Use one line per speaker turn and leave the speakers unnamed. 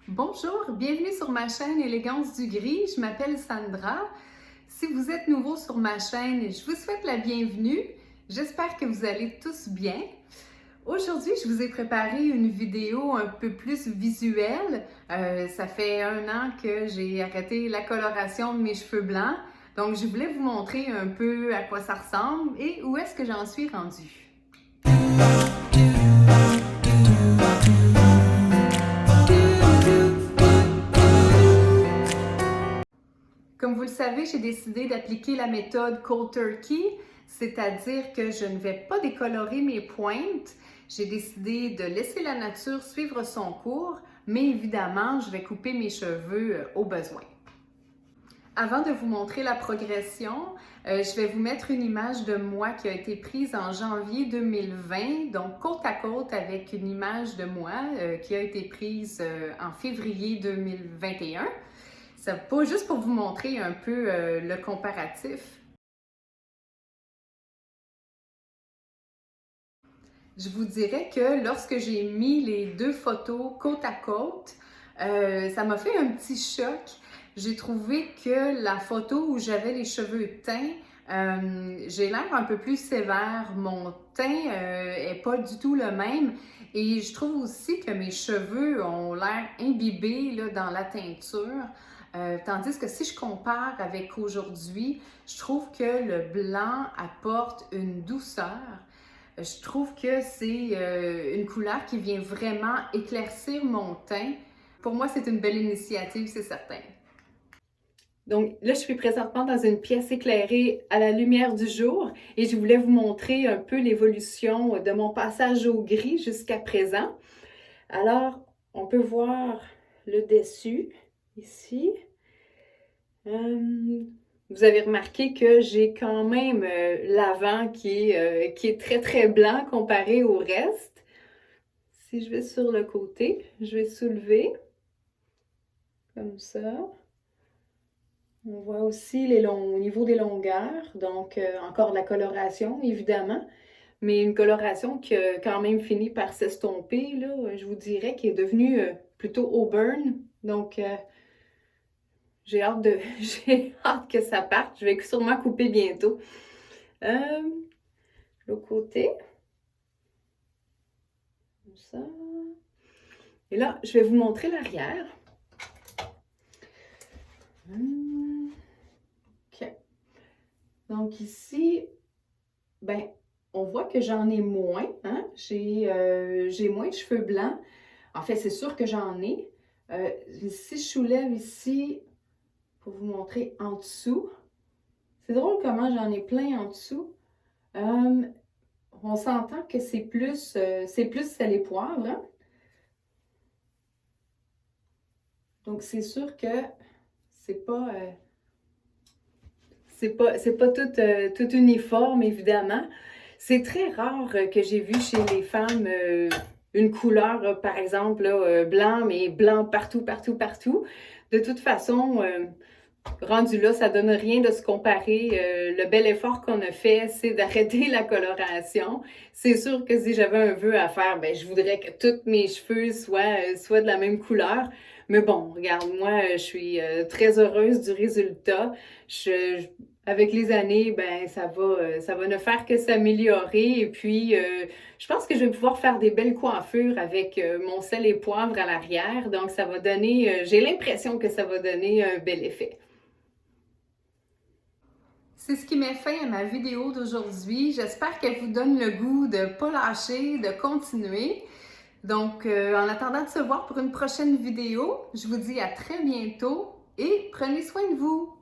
Bonjour, bienvenue sur ma chaîne Élégance du Gris. Je m'appelle Sandra. Si vous êtes nouveau sur ma chaîne, je vous souhaite la bienvenue. J'espère que vous allez tous bien. Aujourd'hui, je vous ai préparé une vidéo un peu plus visuelle. Ça fait 1 an que j'ai arrêté la coloration de mes cheveux blancs. Donc, je voulais vous montrer un peu à quoi ça ressemble et où est-ce que j'en suis rendue. Comme vous le savez, j'ai décidé d'appliquer la méthode Cold Turkey, c'est-à-dire que je ne vais pas décolorer mes pointes. J'ai décidé de laisser la nature suivre son cours, mais évidemment, je vais couper mes cheveux au besoin. Avant de vous montrer la progression, je vais vous mettre une image de moi qui a été prise en janvier 2020, donc côte à côte avec une image de moi qui a été prise en février 2021. Ça pas juste pour vous montrer un peu le comparatif. Je vous dirais que lorsque j'ai mis les deux photos côte à côte, ça m'a fait un petit choc. J'ai trouvé que la photo où j'avais les cheveux teints, j'ai l'air un peu plus sévère. Mon teint est pas du tout le même. Et je trouve aussi que mes cheveux ont l'air imbibés là, dans la teinture. Tandis que si je compare avec aujourd'hui, je trouve que le blanc apporte une douceur. Je trouve que c'est une couleur qui vient vraiment éclaircir mon teint. Pour moi, c'est une belle initiative, c'est certain. Donc là, je suis présentement dans une pièce éclairée à la lumière du jour et je voulais vous montrer un peu l'évolution de mon passage au gris jusqu'à présent. Alors, on peut voir le dessus ici. Vous avez remarqué que j'ai quand même l'avant qui est très très blanc comparé au reste. Si je vais sur le côté, je vais soulever comme ça. On voit aussi au niveau des longueurs, donc encore de la coloration évidemment, mais une coloration qui a quand même fini par s'estomper, là, je vous dirais, qui est devenue plutôt auburn. Donc, j'ai hâte j'ai hâte que ça parte. Je vais sûrement couper bientôt. L'autre côté. Comme ça. Et là, je vais vous montrer l'arrière. OK. Donc ici, ben, on voit que j'en ai moins. Hein? J'ai moins de cheveux blancs. En fait, c'est sûr que j'en ai. Si je soulève ici, pour vous montrer en dessous, c'est drôle comment j'en ai plein en dessous. On s'entend que c'est plus sel et poivre. Hein? Donc, c'est sûr que c'est pas tout uniforme, évidemment. C'est très rare que j'ai vu chez les femmes une couleur, par exemple, là, blanc, mais blanc partout, partout, partout. De toute façon, rendu là, ça donne rien de se comparer. Le bel effort qu'on a fait, c'est d'arrêter la coloration. C'est sûr que si j'avais un vœu à faire, ben, je voudrais que tous mes cheveux soient de la même couleur. Mais bon, regarde, moi, je suis très heureuse du résultat. Avec les années, ben, ça va ne faire que s'améliorer. Et puis, je pense que je vais pouvoir faire des belles coiffures avec mon sel et poivre à l'arrière. Donc, ça va donner, j'ai l'impression que ça va donner un bel effet. C'est ce qui met fin à ma vidéo d'aujourd'hui. J'espère qu'elle vous donne le goût de ne pas lâcher, de continuer. Donc, en attendant de se voir pour une prochaine vidéo, je vous dis à très bientôt et prenez soin de vous.